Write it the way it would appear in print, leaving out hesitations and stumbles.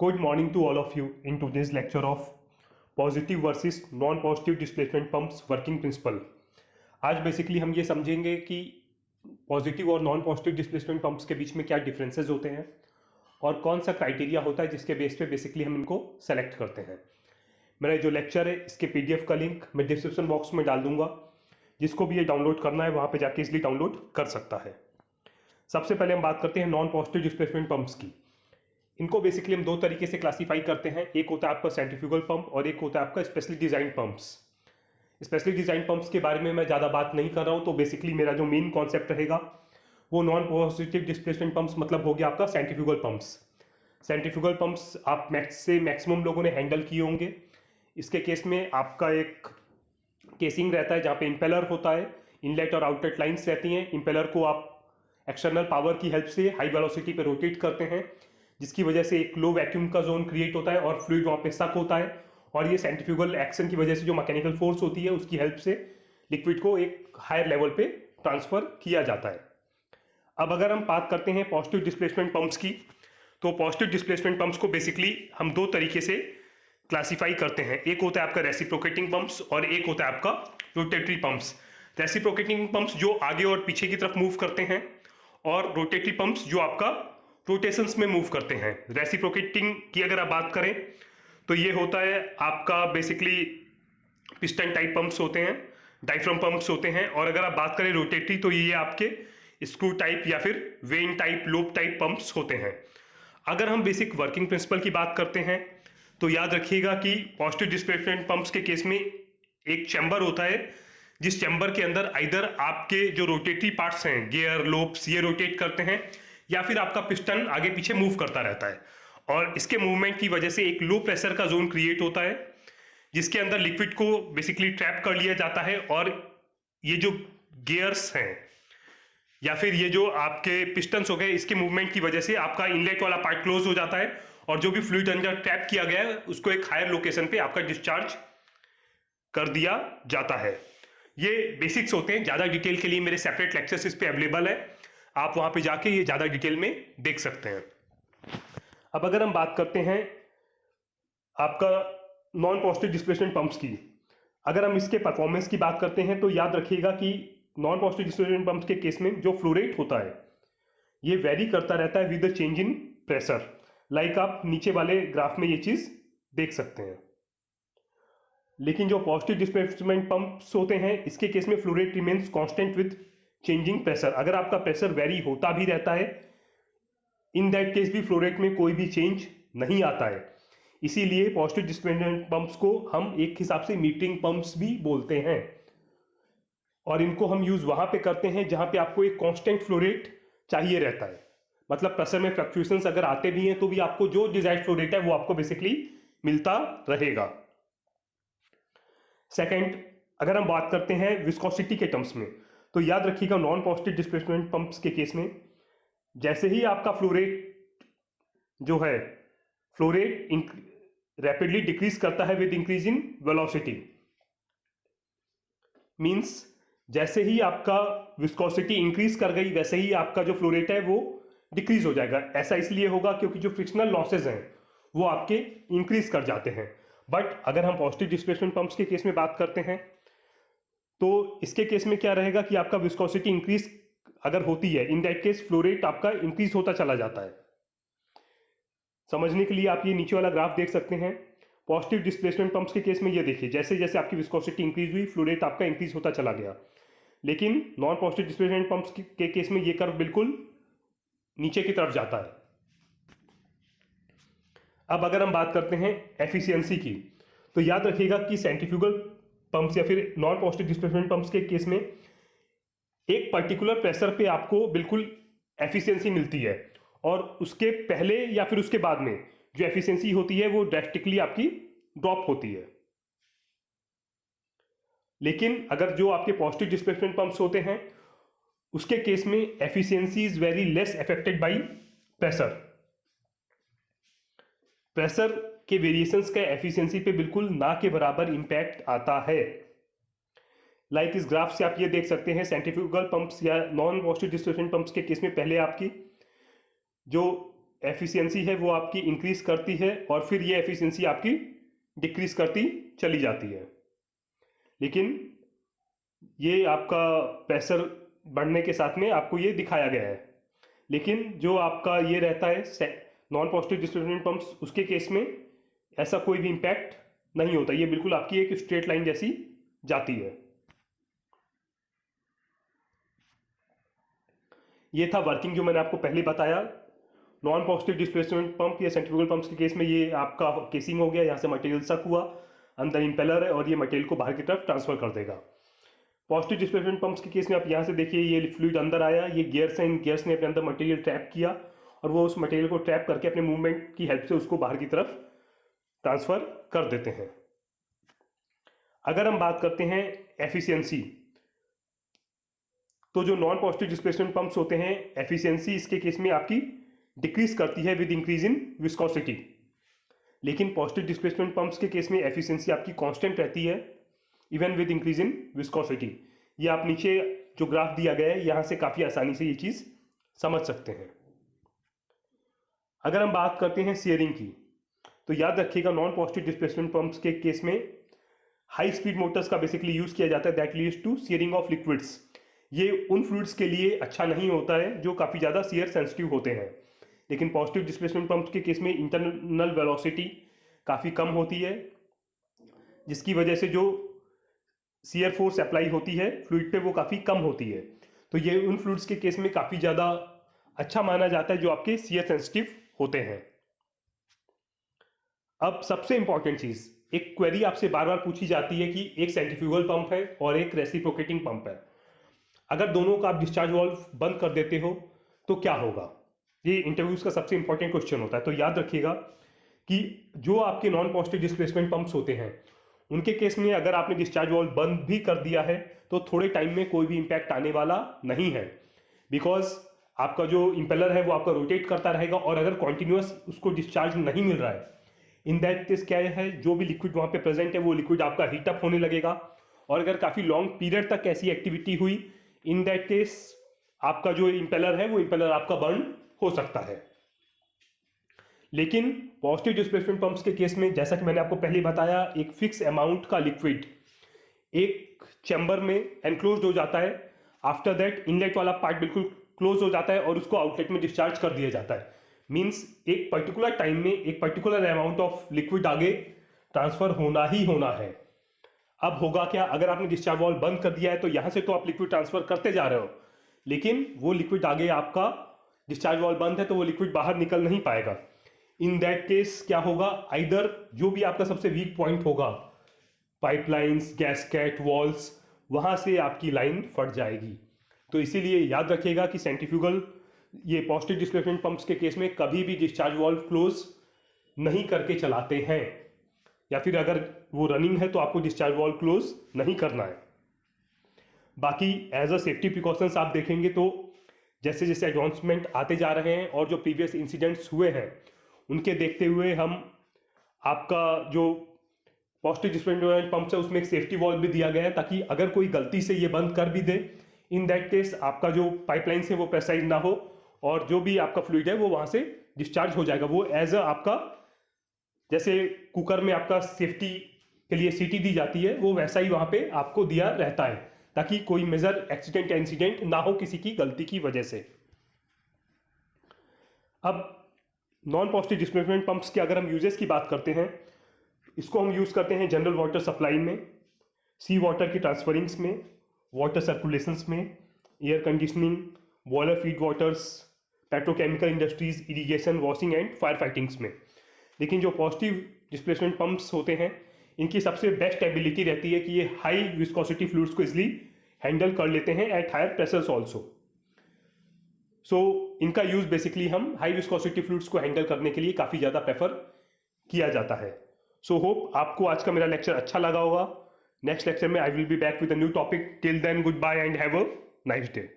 Good morning to all of you in today's lecture of positive versus non positive displacement pumps working principle. आज basically हम ये समझेंगे कि positive और non positive displacement pumps के बीच में क्या डिफरेंसेस होते हैं और कौन सा क्राइटेरिया होता है जिसके बेस पे बेसिकली हम इनको सेलेक्ट करते हैं। मेरा जो लेक्चर है इसके पीडीएफ का लिंक मैं डिस्क्रिप्शन बॉक्स में डाल दूंगा, जिसको भी ये डाउनलोड करना है वहाँ पे जाके इसलिए डाउनलोड कर सकता है। सबसे पहले हम बात करते हैं नॉन पॉजिटिव डिस्प्लेसमेंट पंप्स की। इनको बेसिकली हम दो तरीके से क्लासीफाई करते हैं, एक होता है आपका सेंट्रीफ्यूगल पंप और एक होता है आपका specially design pumps. Specially design pumps के बारे में मैं ज़्यादा बात नहीं कर रहा हूँ, तो बेसिकली मेरा जो मेन कॉन्सेप्ट रहेगा वो नॉन पॉजिटिव डिस्प्लेसमेंट पंप्स मतलब हो गया आपका सेंट्रीफ्यूगल पंप्स। सेंट्रीफ्यूगल पंप्स आप मैक्सिमम लोगों ने हैंडल किए होंगे। इसके केस में आपका एक केसिंग रहता है जहाँ पे इंपेलर होता है, इनलेट और आउटलेट लाइन्स रहती हैं। इंपेलर को आप एक्सटर्नल पावर की हेल्प से हाई वेलोसिटी पे रोटेट करते हैं, जिसकी वजह से एक लो वैक्यूम का जोन क्रिएट होता है और फ्लूइड वहाँ पे सक होता है, और ये सेंट्रीफ्यूगल एक्शन की वजह से जो मैकेनिकल फोर्स होती है उसकी हेल्प से लिक्विड को एक हायर लेवल पे ट्रांसफर किया जाता है। अब अगर हम बात करते हैं पॉजिटिव डिस्प्लेसमेंट पंप्स की, तो पॉजिटिव डिस्प्लेसमेंट पंप्स को बेसिकली हम दो तरीके से क्लासीफाई करते हैं। एक होता है आपका रेसिप्रोकेटिंग पंप्स और एक होता है आपका रोटेटरी पंप्स। रेसिप्रोकेटिंग पंप्स जो आगे और पीछे की तरफ मूव करते हैं, और रोटेटरी पंप्स जो आपका रोटेशंस में मूव करते हैं। रेसिप्रोकेटिंग की अगर आप बात करें तो ये होता है आपका बेसिकली पिस्टन टाइप पंप्स होते हैं, डायफ्राम पंप्स होते हैं, और अगर आप बात करें रोटेटरी तो ये आपके स्क्रू टाइप या फिर when type lobe type pumps होते हैं। अगर हम बेसिक वर्किंग प्रिंसिपल की बात करते हैं तो याद रखिएगा कि पॉजिटिव डिस्प्लेसमेंट पंप्स के केस में एक चैम्बर होता है, जिस चैम्बर के अंदर आइदर आपके जो रोटेटरी पार्ट्स हैं, गियर लोब्स, ये रोटेट करते हैं, या फिर आपका पिस्टन आगे पीछे मूव करता रहता है, और इसके मूवमेंट की वजह से एक लो प्रेशर का जोन क्रिएट होता है, जिसके अंदर लिक्विड को बेसिकली ट्रैप कर लिया जाता है। और ये जो गियर्स हैं या फिर ये जो आपके पिस्टन्स हो गए, इसके मूवमेंट की वजह से आपका इनलेट वाला पार्ट क्लोज हो जाता है, और जो भी फ्लूइड अंदर ट्रैप किया गया है उसको एक हायर लोकेशन पे आपका डिस्चार्ज कर दिया जाता है। ये बेसिक्स होते हैं। ज्यादा डिटेल के लिए मेरे सेपरेट लेक्चर्स इस पे अवेलेबल है, आप वहां पे जाके ये ज्यादा डिटेल में देख सकते हैं। अब अगर हम बात करते हैं आपका नॉन पॉजिटिव डिस्प्लेसमेंट पंप्स की, अगर हम इसके परफॉर्मेंस की बात करते हैं तो याद रखिएगा कि नॉन पॉजिटिव डिस्प्लेसमेंट पंप्स के केस में जो फ्लो रेट होता है ये वेरी करता रहता है with the change in pressure. Like आप नीचे वाले ग्राफ में ये चीज देख सकते हैं। लेकिन जो पॉजिटिव डिस्प्लेसमेंट पंप्स होते हैं इसके केस में flow rate remains constant with changing pressure. अगर आपका प्रेशर वेरी होता भी रहता है, इन दैट केस भी फ्लो रेट में कोई भी चेंज नहीं आता है। इसीलिए पॉजिटिव डिस्प्लेसमेंट पंप्स को हम एक हिसाब से मीटरिंग पंप्स भी बोलते हैं, और इनको हम यूज वहां पे करते हैं जहां पे आपको एक कांस्टेंट फ्लो रेट चाहिए रहता है। मतलब प्रेशर में फ्लक्चुएशंस अगर आते भी हैं तो भी आपको जो डिजायर्ड फ्लो रेट है वो आपको बेसिकली मिलता रहेगा। सेकेंड, अगर हम बात करते हैं विस्कोसिटी के टर्म्स में, तो याद रखिएगा नॉन पॉजिटिव डिस्प्लेसमेंट पंप्स के केस में जैसे ही आपका फ्लो रेट जो है फ्लो रेट रैपिडली डिक्रीज करता है with increase in velocity. Means जैसे ही आपका विस्कोसिटी इंक्रीज कर गई वैसे ही आपका जो फ्लो रेट है वो डिक्रीज हो जाएगा। ऐसा इसलिए होगा क्योंकि जो फ्रिक्शनल लॉसेज हैं वो आपके इंक्रीज कर जाते हैं। बट अगर हम पॉजिटिव डिस्प्लेसमेंट पंप्स के केस में बात करते हैं तो इसके केस में क्या रहेगा कि आपका विस्कोसिटी इंक्रीज अगर होती है, in that cash flow rate आपका इंक्रीज होता चला जाता है। समझने के लिए आप ये नीचे वाला ग्राफ देख सकते हैं। पॉजिटिव डिस्प्लेसमेंट पंप्स के केस में ये देखिए, जैसे जैसे आपकी विस्कोसिटी इंक्रीज हुई फ्लो रेट आपका इंक्रीज होता चला गया। लेकिन नॉन पॉजिटिव डिस्प्लेसमेंट पंप्स के केस में ये कर्व बिल्कुल नीचे की तरफ जाता है। अब अगर हम बात करते हैं एफिशिएंसी की, तो याद रखिएगा कि सेंट्रीफ्यूगल पंप्स या फिर नॉन पॉजिटिव डिस्प्लेसमेंट पंप्स के केस में एक पर्टिकुलर प्रेशर पे आपको बिल्कुल एफिशिएंसी मिलती है, और उसके पहले या फिर उसके बाद में जो एफिशिएंसी होती है वो ड्रास्टिकली आपकी ड्रॉप होती है। लेकिन अगर जो आपके पॉजिटिव डिस्प्लेसमेंट पंप्स होते हैं उसके केस में efficiency is very less affected by pressure. Pressure के वेरिएशंस का एफिशिएंसी पे बिल्कुल ना के बराबर इंपैक्ट आता है। लाइक इस ग्राफ से आप ये देख सकते हैं, सेंट्रीफ्यूगल पंप्स या नॉन पॉजिटिव डिस्प्लेसमेंट पंप्स के केस में पहले आपकी जो एफिशिएंसी है वो आपकी इंक्रीज करती है और फिर ये एफिशिएंसी आपकी डिक्रीज करती चली जाती है। लेकिन ये आपका प्रेशर बढ़ने के साथ में आपको ये दिखाया गया है। लेकिन जो आपका ये रहता है नॉन पॉजिटिव डिस्प्लेसमेंट पंप्स, उसके केस में ऐसा कोई भी इम्पैक्ट नहीं होता, ये बिल्कुल आपकी एक स्ट्रेट लाइन जैसी जाती है। ये था वर्किंग जो मैंने आपको पहले बताया। नॉन पॉजिटिव डिस्प्लेसमेंट पंप या सेंट्रीफ्यूगल पंप्स के केस में ये आपका केसिंग हो गया, यहाँ से मटेरियल सक हुआ, अंदर इंपेलर है और ये मटेरियल को बाहर की तरफ ट्रांसफर कर देगा। पॉजिटिव डिस्प्लेसमेंट पंप्स के केस में आप यहाँ से देखिए, ये फ्लूइड अंदर आया, ये गियर्स हैं, इन गियर्स ने अपने अंदर मटेरियल ट्रैप किया और वो उस मटेरियल को ट्रैप करके अपने मूवमेंट की हेल्प से उसको बाहर की तरफ ट्रांसफर कर देते हैं। अगर हम बात करते हैं एफिशिएंसी, तो जो नॉन पॉजिटिव डिस्प्लेसमेंट पंप्स होते हैं, एफिशिएंसी इसके केस में आपकी डिक्रीज करती है विद इंक्रीज इन विस्कोसिटी। लेकिन पॉजिटिव डिस्प्लेसमेंट पंप्स के केस में एफिशिएंसी आपकी कांस्टेंट रहती है even with increase in viscosity. ये आप नीचे जो ग्राफ दिया गया है यहाँ से काफ़ी आसानी से ये चीज़ समझ सकते हैं। अगर हम बात करते हैं सीयरिंग की, तो याद रखिएगा नॉन पॉजिटिव डिस्प्लेसमेंट पंप्स के केस में हाई स्पीड मोटर्स का बेसिकली यूज़ किया जाता है, that leads to shearing of liquids. ये उन फ्लूइड्स के लिए अच्छा नहीं होता है जो काफ़ी ज़्यादा सीयर सेंसिटिव होते हैं। लेकिन पॉजिटिव डिस्प्लेसमेंट पंप्स के केस में इंटरनल वेलोसिटी काफ़ी कम होती है, जिसकी वजह से जो सीयर फोर्स अप्लाई होती है फ्लूइड पे वो काफ़ी कम होती है। तो ये उन फ्लूइड्स के केस में काफ़ी ज़्यादा अच्छा माना जाता है जो आपके सीयर सेंसिटिव होते हैं। अब सबसे इंपॉर्टेंट चीज़, एक क्वेरी आपसे बार बार पूछी जाती है कि एक सेंट्रीफ्यूगल पंप है और एक रेसिप्रोकेटिंग पंप है, अगर दोनों का आप डिस्चार्ज वाल्व बंद कर देते हो तो क्या होगा? ये इंटरव्यूज का सबसे इंपॉर्टेंट क्वेश्चन होता है। तो याद रखिएगा कि जो आपके नॉन पॉजिटिव डिस्प्लेसमेंट पंप्स होते हैं उनके केस में अगर आपने डिस्चार्ज वाल्व बंद भी कर दिया है तो थोड़े टाइम में कोई भी इंपैक्ट आने वाला नहीं है, बिकॉज आपका जो इंपेलर है वो आपका रोटेट करता रहेगा और अगर कॉन्टिन्यूस उसको डिस्चार्ज नहीं मिल रहा है, इन दैट केस क्या है, जो भी लिक्विड वहाँ पे प्रेजेंट है वो लिक्विड आपका हीटअप होने लगेगा और अगर काफ़ी लॉन्ग पीरियड तक ऐसी एक्टिविटी हुई, इन दैट केस आपका जो इंपेलर है वो इंपेलर आपका बर्न हो सकता है। लेकिन पॉजिटिव डिस्प्लेसमेंट पंप्स के केस में जैसा कि मैंने आपको पहले बताया, एक फिक्स अमाउंट का लिक्विड एक चैम्बर में एनक्लोज्ड हो जाता है, आफ्टर दैट इनलेट वाला पार्ट बिल्कुल क्लोज हो जाता है और उसको आउटलेट में डिस्चार्ज कर दिया जाता है। मीन्स एक पर्टिकुलर टाइम में एक पर्टिकुलर अमाउंट ऑफ लिक्विड आगे ट्रांसफर होना ही होना है। अब होगा क्या, अगर आपने डिस्चार्ज वाल्व बंद कर दिया है तो यहाँ से तो आप लिक्विड ट्रांसफर करते जा रहे हो, लेकिन वो लिक्विड आगे आपका डिस्चार्ज वाल्व बंद है तो वो लिक्विड बाहर निकल नहीं पाएगा। इन दैट केस क्या होगा, आइदर जो भी आपका सबसे वीक पॉइंट होगा, पाइपलाइंस, गैसकेट, वॉल्स, वहां से आपकी लाइन फट जाएगी। तो इसीलिए याद रखिएगा कि सेंट्रीफ्यूगल ये पॉजिटिव डिस्प्लेसमेंट पंप्स के केस में कभी भी डिस्चार्ज वाल्व क्लोज नहीं करके चलाते हैं, या फिर अगर वो रनिंग है तो आपको डिस्चार्ज वाल्व क्लोज नहीं करना है। बाकी एज अ सेफ्टी प्रिकॉशंस आप देखेंगे तो जैसे जैसे एडवांसमेंट आते जा रहे हैं और जो प्रीवियस इंसिडेंट्स हुए हैं उनके देखते हुए हम आपका जो पॉजिटिव डिस्प्लेसमेंट पंप्स है उसमें एक सेफ्टी वॉल्व भी दिया गया है, ताकि अगर कोई गलती से ये बंद कर भी दे, इन दैट केस आपका जो पाइपलाइन है वो प्रेशराइज ना हो और जो भी आपका फ्लूइड है वो वहाँ से डिस्चार्ज हो जाएगा। वो एज अ आपका जैसे कुकर में आपका सेफ्टी के लिए सीटी दी जाती है, वो वैसा ही वहाँ पे आपको दिया रहता है, ताकि कोई मेजर एक्सीडेंट या इंसिडेंट ना हो किसी की गलती की वजह से। अब नॉन पॉजिटिव डिस्प्लेसमेंट पंप्स के अगर हम यूजेस की बात करते हैं, इसको हम यूज़ करते हैं जनरल वाटर सप्लाई में, सी वाटर की ट्रांसफरिंग्स में, वाटर सर्कुलेशंस में, air conditioning, boiler feed waters, petrochemical industries, irrigation, washing and fire fightings में। लेकिन जो पॉजिटिव डिस्प्लेसमेंट पंप्स होते हैं इनकी सबसे बेस्ट एबिलिटी रहती है कि ये हाई विस्कोसिटी फ्लूइड्स को इजिली हैंडल कर लेते हैं एट हायर प्रेशर्स ऑल्सो। सो इनका यूज़ बेसिकली हम हाई विस्कोसिटी फ्लूइड्स को हैंडल करने के लिए काफ़ी ज़्यादा प्रेफर किया जाता है। सो होप आपको आज का मेरा लेक्चर अच्छा लगा होगा। नेक्स्ट लेक्चर में I will be back with a new topic. Till then good bye and have a nice day.